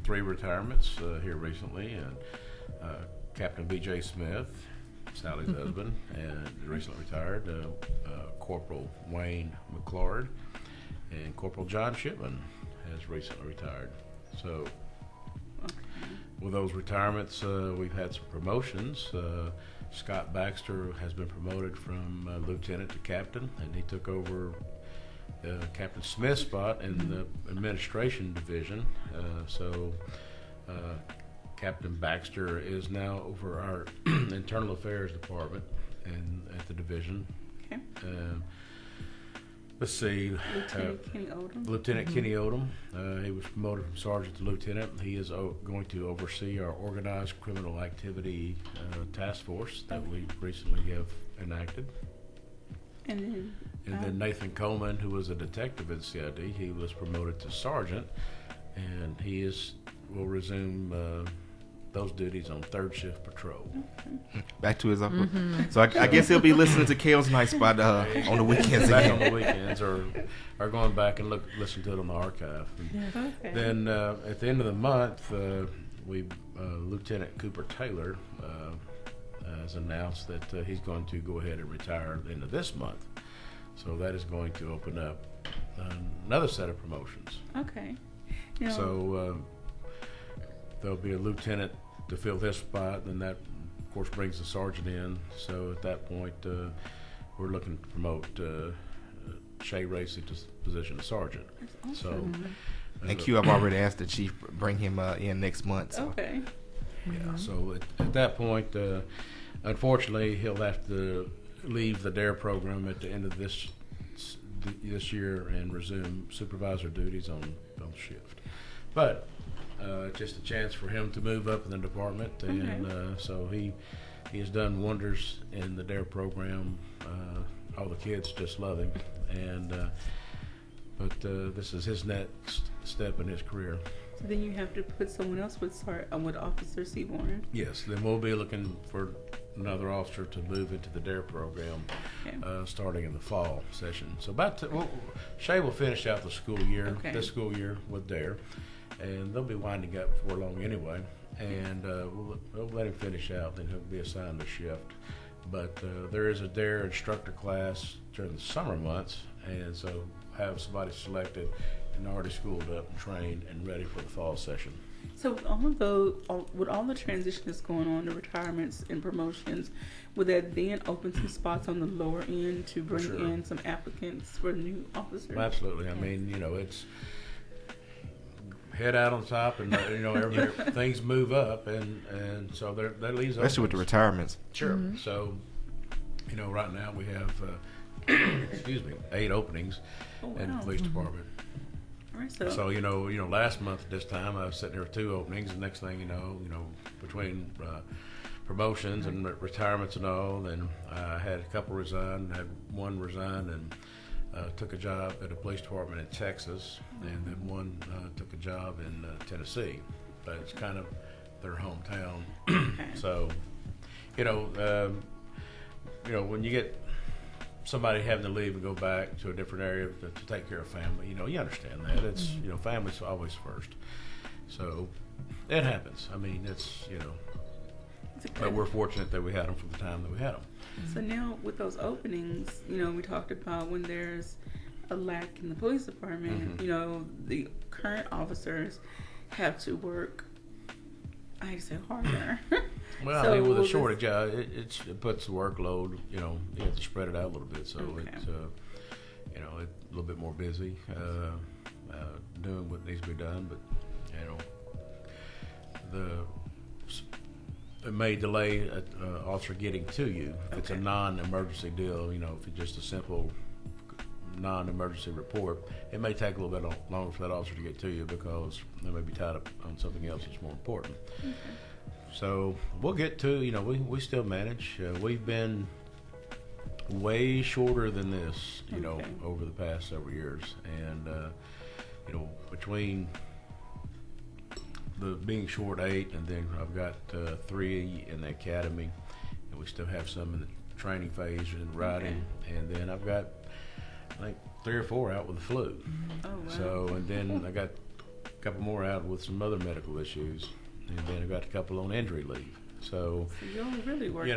3 retirements here recently. Captain B.J. Smith, Sally's husband, and recently retired. Corporal Wayne McClard, and Corporal John Shipman has recently retired. So with those retirements, we've had some promotions. Scott Baxter has been promoted from lieutenant to captain, and he took over Captain Smith's spot in the administration division. Captain Baxter is now over our internal affairs department and at the division. Okay. Let's see. Lieutenant Kenny Odom. Lieutenant Kenny Odom. He was promoted from sergeant to lieutenant. He is going to oversee our organized criminal activity task force that we recently have enacted. And then Nathan Coleman, who was a detective at CID, he was promoted to sergeant, and will resume those duties on third shift patrol. Back to his office. So I guess he'll be listening to Kale's Night Spot on the weekends back again. on the weekends, or going back and listen to it on the archive. Then at the end of the month, Lieutenant Cooper Taylor has announced that he's going to go ahead and retire at the end of this month. So that is going to open up another set of promotions. Okay. So there'll be a lieutenant to fill his spot, and that, of course, brings the sergeant in. So at that point, we're looking to promote Shay Racy to the position of sergeant. That's awesome. And Q, I've already asked the chief bring him in next month. So. Okay. Yeah. So at that point, unfortunately, he'll have to leave the DARE program at the end of this year and resume supervisor duties on shift. But just a chance for him to move up in the department, and so he has done wonders in the DARE program. All the kids just love him, and but this is his next step in his career. So then you have to put someone else with Officer Seaborn. Yes, then we'll be looking for another officer to move into the DARE program starting in the fall session. So Shay will finish out the school year, this school year with DARE, and they'll be winding up before long anyway. And we'll let him finish out, then he'll be assigned a shift. But there is a DARE instructor class during the summer months, and so have somebody selected and already schooled up and trained and ready for the fall session. So with all the transitions going on, the retirements and promotions, would that then open some spots on the lower end to bring in some applicants for new officers? Absolutely. I mean, it's head out on top, and things move up, and so that leaves especially with the retirements. Sure. Mm-hmm. So, right now we have 8 openings in the police department. Right, so last month at this time I was sitting there with 2 openings, and next thing you know, between promotions and retirements and all, then I had a couple resign, had one resign, and took a job at a police department in Texas, and then one took a job in Tennessee, but it's kind of their hometown. So, when you get somebody having to leave and go back to a different area to take care of family, you understand that. It's, family's always first. So it happens. I mean, it's, but we're fortunate that we had them for the time that we had them. So now with those openings, we talked about when there's a lack in the police department, the current officers have to work, I say, harder. Well, so I mean, with a shortage, it puts the workload, you have to spread it out a little bit. So it's, it's a little bit more busy doing what needs to be done. But, it may delay an officer getting to you. If it's a non-emergency deal, if it's just a simple non-emergency report, it may take a little bit longer for that officer to get to you because they may be tied up on something else that's more important. Okay. So we'll get to, we still manage. We've been way shorter than this, over the past several years. And, between the being short 8, and then I've got 3 in the academy, and we still have some in the training phase and riding, and then I've got, I think, 3 or 4 out with the flu. Oh, wow. So, and then I got a couple more out with some other medical issues, and then I got a couple on injury leave. So you're really working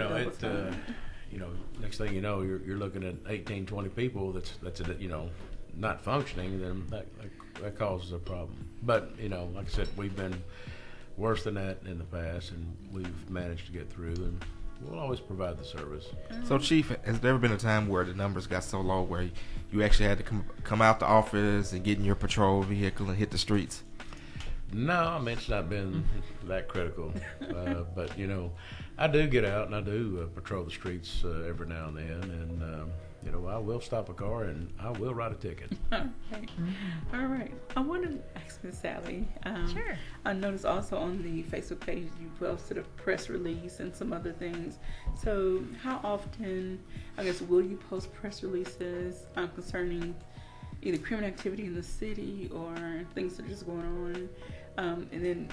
next thing you know, you're looking at 18, 20 people that's not functioning, then that causes a problem. But like I said, we've been worse than that in the past, and we've managed to get through, and we'll always provide the service. So, Chief, has there ever been a time where the numbers got so low where you actually had to come out the office and get in your patrol vehicle and hit the streets? No, I mean, it's not been that critical. But, I do get out and I do patrol the streets every now and then, and I will stop a car and I will write a ticket. All right. I wonder, ask Miss Sally. Sure. I noticed also on the Facebook page you posted a press release and some other things. So how often, I guess, will you post press releases concerning either criminal activity in the city or things that are just going on? And then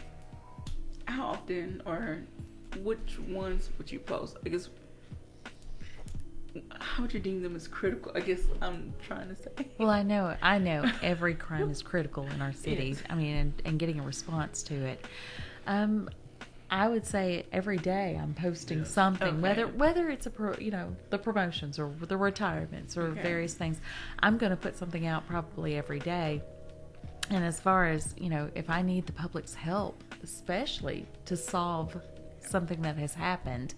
how often or which ones would you post? I guess, how would you deem them as critical? I guess I'm trying to say. Well, I know every crime is critical in our city. Yes. I mean, and getting a response to it. I would say every day I'm posting something, whether it's the promotions or the retirements or various things. I'm going to put something out probably every day. And as far as, if I need the public's help, especially to solve something that has happened,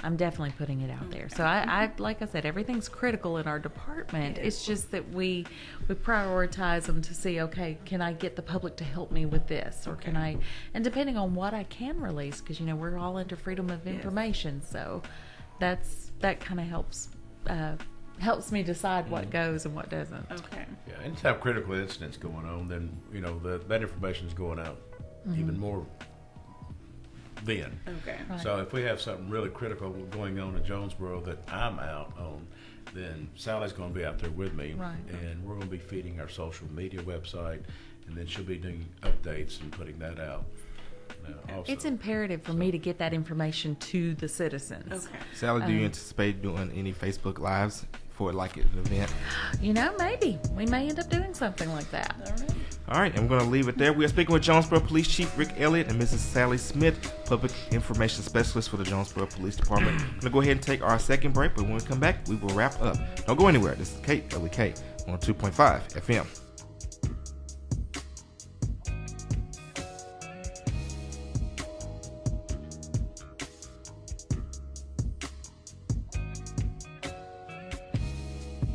I'm definitely putting it out there. So I like I said, everything's critical in our department. It's just that we prioritize them to see, okay, can I get the public to help me with this, or can I? And depending on what I can release, because we're all under freedom of information, so that kind of helps me decide what goes and what doesn't. Okay. Yeah, anytime critical incidents going on, then that information is going out even more. Then. Okay. Right. So if we have something really critical going on in Jonesboro that I'm out on, then Sally's going to be out there with me, right. And we're going to be feeding our social media website, and then she'll be doing updates and putting that out. Also. It's imperative for me to get that information to the citizens. Okay. Sally, do you anticipate doing any Facebook Lives for like an event? Maybe. We may end up doing something like that. All right. All right, I'm going to leave it there. We are speaking with Jonesboro Police Chief Rick Elliott and Mrs. Sally Smith, Public Information Specialist for the Jonesboro Police Department. I'm going to go ahead and take our second break, but when we come back, we will wrap up. Don't go anywhere. This is KLEK on 2.5 FM.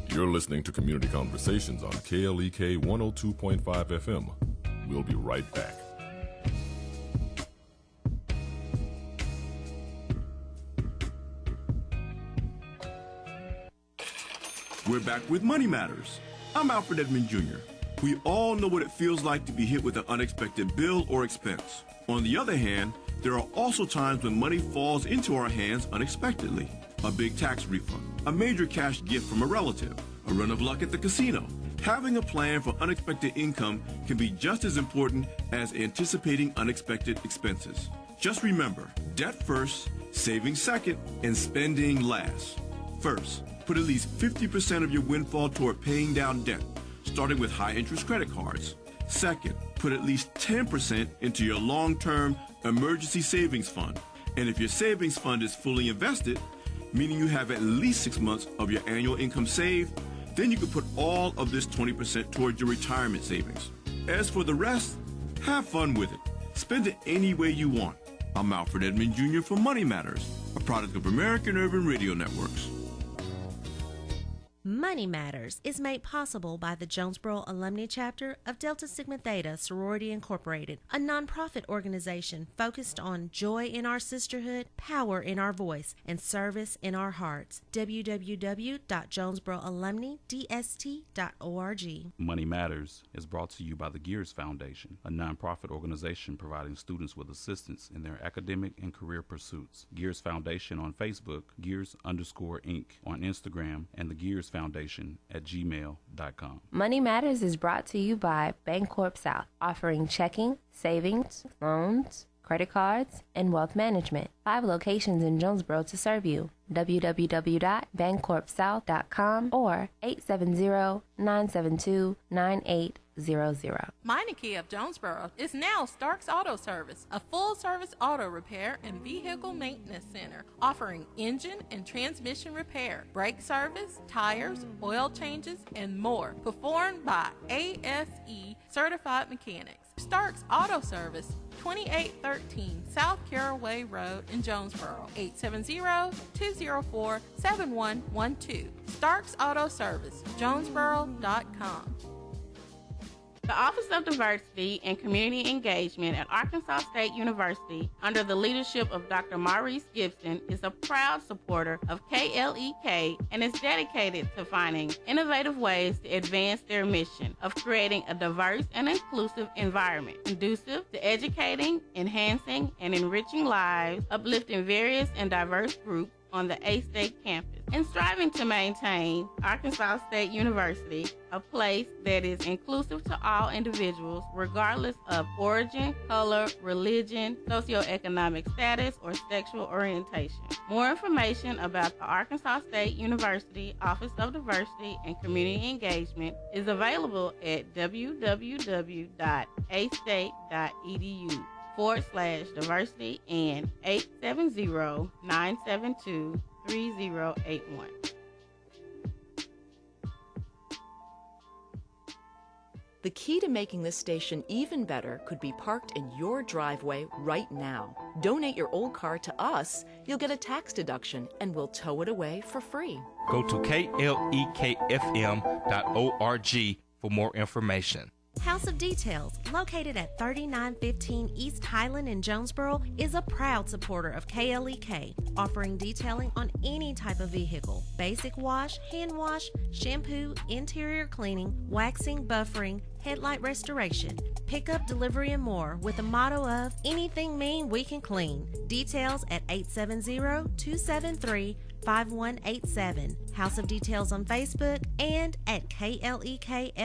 You're listening to Community Conversations on KLEK 102.5 FM. We'll be right back. We're back with Money Matters. I'm Alfred Edmond Jr. We all know what it feels like to be hit with an unexpected bill or expense. On the other hand, there are also times when money falls into our hands unexpectedly. A big tax refund, a major cash gift from a relative, a run of luck at the casino. Having a plan for unexpected income can be just as important as anticipating unexpected expenses. Just remember, debt first, saving second, and spending last. First, put at least 50% of your windfall toward paying down debt, starting with high-interest credit cards. Second, put at least 10% into your long-term emergency savings fund. And if your savings fund is fully invested, meaning you have at least 6 months of your annual income saved, then you can put all of this 20% towards your retirement savings. As for the rest, have fun with it. Spend it any way you want. I'm Alfred Edmond Jr. for Money Matters, a product of American Urban Radio Networks. Money Matters is made possible by the Jonesboro Alumni Chapter of Delta Sigma Theta Sorority Incorporated, a nonprofit organization focused on joy in our sisterhood, power in our voice, and service in our hearts. www.jonesboroalumnidst.org. Money Matters is brought to you by the Gears Foundation, a nonprofit organization providing students with assistance in their academic and career pursuits. Gears Foundation on Facebook, Gears_Inc. on Instagram, and the Gears Foundation at gmail.com. Money Matters is brought to you by Bancorp South, offering checking, savings, loans, credit cards, and wealth management. 5 locations in Jonesboro to serve you. www.bancorpsouth.com or 870-972-9800. Meineke of Jonesboro is now Starks Auto Service, a full-service auto repair and vehicle maintenance center, offering engine and transmission repair, brake service, tires, oil changes, and more, performed by ASE certified mechanics. Starks Auto Service, 2813 South Caraway Road in Jonesboro, 870-204-7112. Starks Auto Service, Jonesboro.com. The Office of Diversity and Community Engagement at Arkansas State University, under the leadership of Dr. Maurice Gibson, is a proud supporter of KLEK and is dedicated to finding innovative ways to advance their mission of creating a diverse and inclusive environment, conducive to educating, enhancing, and enriching lives, uplifting various and diverse groups on the A-State campus, and striving to maintain Arkansas State University a place that is inclusive to all individuals regardless of origin, color, religion, socioeconomic status, or sexual orientation. More information about the Arkansas State University Office of Diversity and Community Engagement is available at www.astate.edu/diversity and 870-972-3081. The key to making this station even better could be parked in your driveway right now. Donate your old car to us, you'll get a tax deduction, and we'll tow it away for free. Go to klekfm.org for more information. House of Details, located at 3915 East Highland in Jonesboro, is a proud supporter of KLEK, offering detailing on any type of vehicle: basic wash, hand wash, shampoo, interior cleaning, waxing, buffering, headlight restoration, pickup, delivery, and more, with a motto of anything mean we can clean. Details at 870-273-5187. House of Details on Facebook and at klekfm.org.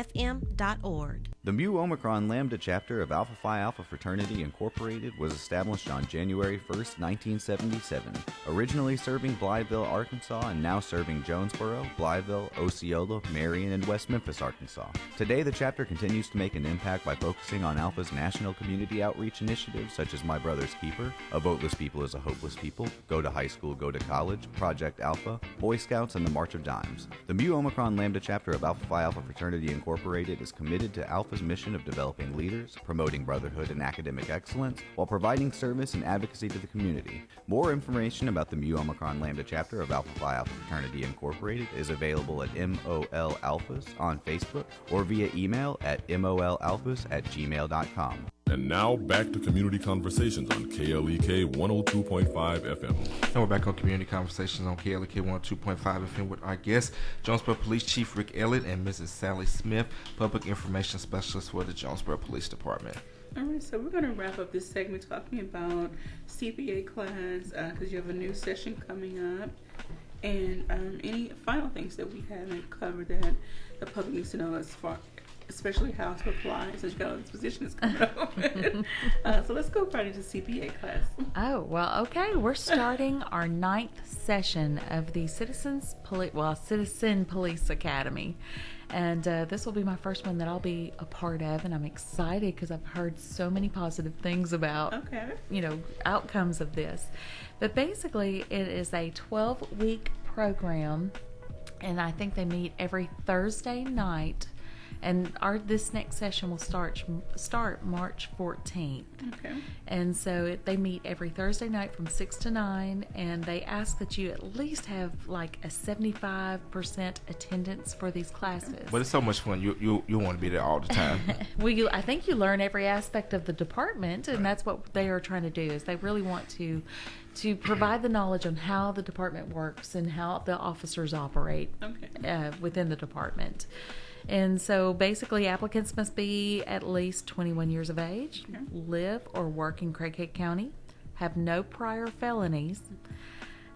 The Mu Omicron Lambda chapter of Alpha Phi Alpha Fraternity Incorporated was established on January 1st, 1977, originally serving Blytheville, Arkansas, and now serving Jonesboro, Blytheville, Osceola, Marion, and West Memphis, Arkansas. Today, the chapter continues to make an impact by focusing on Alpha's national community outreach initiatives such as My Brother's Keeper, A Voteless People is a Hopeless People, Go to High School, Go to College, Project Alpha, Boy Scouts, and the March of Dimes. The Mu Omicron Lambda chapter of Alpha Phi Alpha Fraternity Incorporated is committed to Alpha's mission of developing leaders, promoting brotherhood and academic excellence, while providing service and advocacy to the community. More information about the Mu Omicron Lambda chapter of Alpha Phi Alpha Fraternity Incorporated is available at MOL Alphas on Facebook or via email at molalphas@gmail.com. And now back to Community Conversations on KLEK 102.5 FM. And we're back on Community Conversations on KLEK 102.5 FM with our guests, Jonesboro Police Chief Rick Elliott and Mrs. Sally Smith, Public Information Specialist for the Jonesboro Police Department. All right, so we're going to wrap up this segment talking about CPA class because you have a new session coming up. And any final things that we haven't covered that the public needs to know as far, especially how to apply, since you got this position is coming up. So let's go right into CPA class. Oh, well, okay. We're starting our 9th session of the Citizen Police Academy. And this will be my first one that I'll be a part of, and I'm excited because I've heard so many positive things about, outcomes of this. But basically, it is a 12-week program, and I think they meet every Thursday night. And this next session will start March 14th. Okay. And so they meet every Thursday night from 6 to 9, and they ask that you at least have like a 75% attendance for these classes. But it's so much fun. You want to be there all the time. Well, I think you learn every aspect of the department, and that's what they are trying to do, is they really want to provide the knowledge on how the department works and how the officers operate within the department. And so basically applicants must be at least 21 years of age, live or work in Craighead County, have no prior felonies,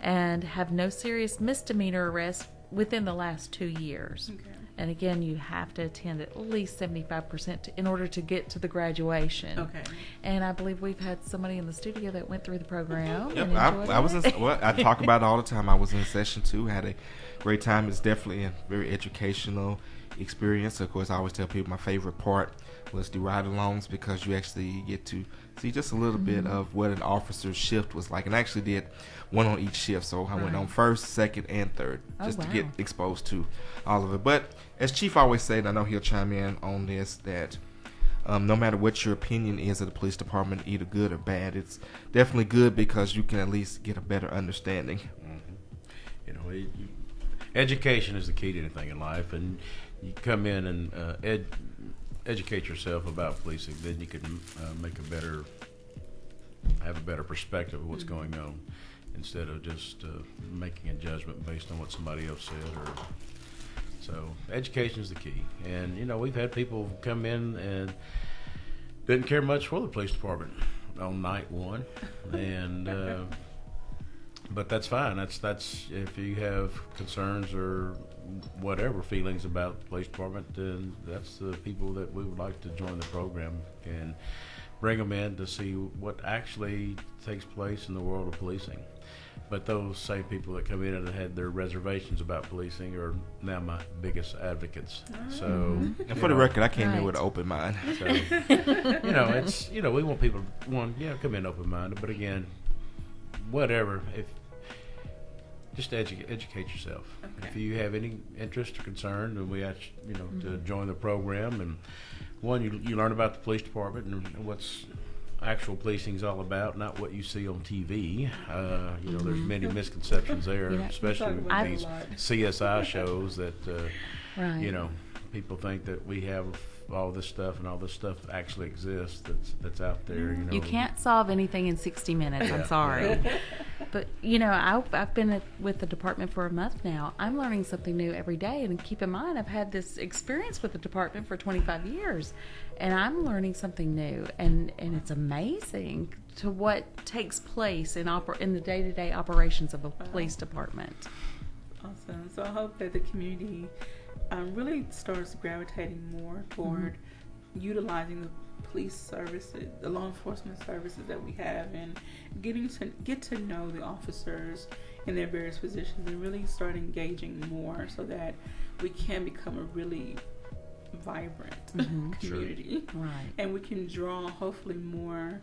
and have no serious misdemeanor arrests within the last 2 years. Okay. And again, you have to attend at least 75% in order to get to the graduation. Okay. And I believe we've had somebody in the studio that went through the program. Yep, and I was I talk about it all the time. I was in session 2, had a great time. It's definitely a very educational experience. Of course, I always tell people my favorite part was the ride-alongs, because you actually get to see just a little bit of what an officer's shift was like, and I actually did one on each shift, so I went on first, second, and third just to get exposed to all of it. But as Chief always said, I know he'll chime in on this, that no matter what your opinion is of the police department, either good or bad, it's definitely good because you can at least get a better understanding. Education is the key to anything in life, and you come in and educate yourself about policing, then you can have a better perspective of what's going on, instead of just making a judgment based on what somebody else said. So education is the key. And we've had people come in and didn't care much for the police department on night one, and but that's fine. That's if you have concerns or whatever feelings about the police department, then that's the people that we would like to join the program and bring them in to see what actually takes place in the world of policing. But those same people that come in and had their reservations about policing are now my biggest advocates. So, and for the record, I came in with an open mind. So, it's we want people come in open minded, but again, whatever. If just educate yourself. Okay. If you have any interest or concern, then we ask to join the program. And one, you learn about the police department and what's actual policing is all about, not what you see on TV. There's many misconceptions there, especially with these CSI shows that people think that we have all this stuff, and all this stuff actually exists that's out there. You can't solve anything in 60 minutes. I'm sorry. But I've been with the department for a month now. I'm learning something new every day, and keep in mind I've had this experience with the department for 25 years, and I'm learning something new, and it's amazing to what takes place in the day-to-day operations of a police department. Awesome. So I hope that the community really starts gravitating more toward utilizing the police services, the law enforcement services that we have, and get to know the officers in their various positions, and really start engaging more so that we can become a really vibrant community. Sure. Right. And we can draw hopefully more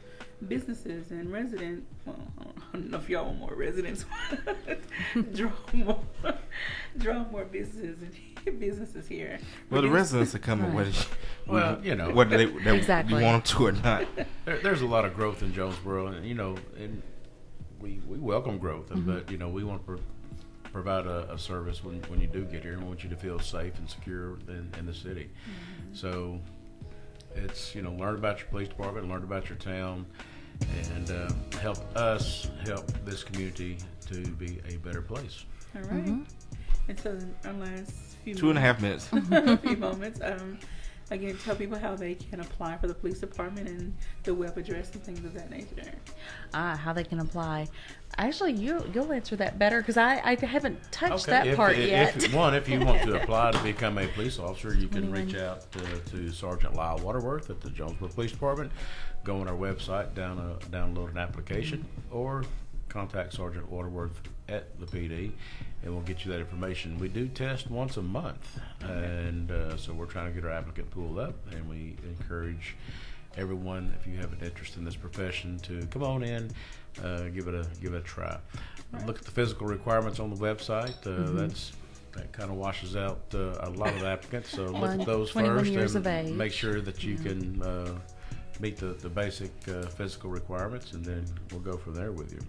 businesses and residents. Well, I don't know if y'all want more residents. draw more businesses here. Well, the residents are coming right. whether they exactly. you want them to or not. There's a lot of growth in Jonesboro, and we welcome growth, but we want to provide a service when you do get here, and we want you to feel safe and secure in the city. So it's learn about your police department, learn about your town, and help this community to be a better place. All right. And so our last few 2.5 minutes. A few moments. Again, tell people how they can apply for the police department and the web address and things of that nature. How they can apply. Actually, you'll answer that better, because I haven't touched that part yet. If you want to apply to become a police officer, you can reach out to Sergeant Lyle Waterworth at the Jonesboro Police Department. Go on our website, download an application, or contact Sergeant Waterworth at the PD, and we'll get you that information. We do test once a month, and so we're trying to get our applicant pool up, and we encourage everyone, if you have an interest in this profession, to come on in, give it a try. Right. Look at the physical requirements on the website. That kind of washes out a lot of the applicants. So look at those first, and make sure that you can meet the basic physical requirements, and then we'll go from there with you.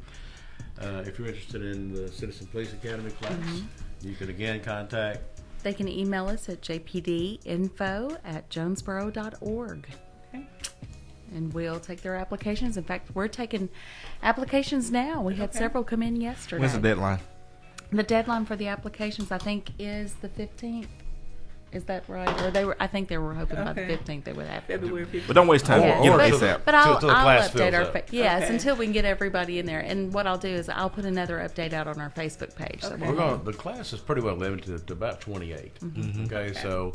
If you're interested in the Citizen Police Academy class, you can again contact. They can email us at jpdinfo@jonesboro.org. Okay. And we'll take their applications. In fact, we're taking applications now. We had several come in yesterday. When's the deadline? The deadline for the applications, I think, is the 15th. Is that right? Or I think they were hoping by the 15th they would have February 15th. But don't waste time. Get it ASAP. But I'll update our until we can get everybody in there. And what I'll do is I'll put another update out on our Facebook page. So the class is pretty well limited to about 28. Okay, so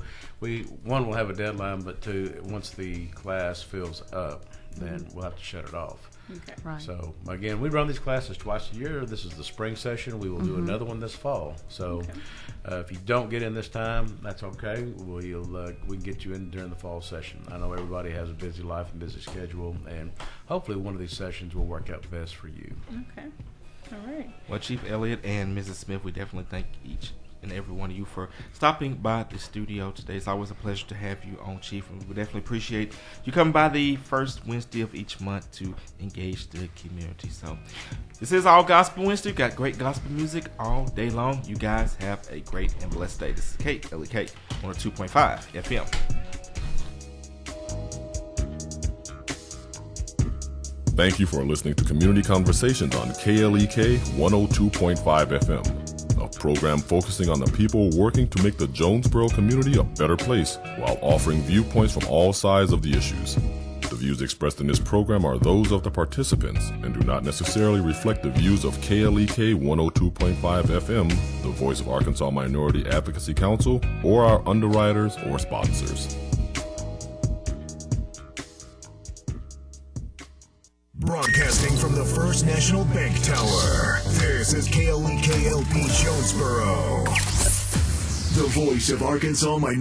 one will have a deadline, but two, once the class fills up, then we'll have to shut it off. Okay. Right. So again, we run these classes twice a year. This is the spring session. We will do another one this fall. So if you don't get in this time, that's okay. We can get you in during the fall session. I know everybody has a busy life and busy schedule, and hopefully one of these sessions will work out best for you. Okay. All right. Well, Chief Elliott and Mrs. Smith, we definitely thank each and every one of you for stopping by the studio today. It's always a pleasure to have you on, Chief, and we definitely appreciate you coming by the first Wednesday of each month to engage the community. So this is All Gospel Wednesday. We've got great gospel music all day long. You guys have a great and blessed day. This is Kate, Elliott, 102.5 FM. Thank you for listening to Community Conversations on KLEK 102.5 FM, a program focusing on the people working to make the Jonesboro community a better place while offering viewpoints from all sides of the issues. The views expressed in this program are those of the participants and do not necessarily reflect the views of KLEK 102.5 FM, the voice of Arkansas Minority Advocacy Council, or our underwriters or sponsors. Broadcasting from the First National Bank Tower, this is KLEK LP Jonesboro, the voice of Arkansas Minority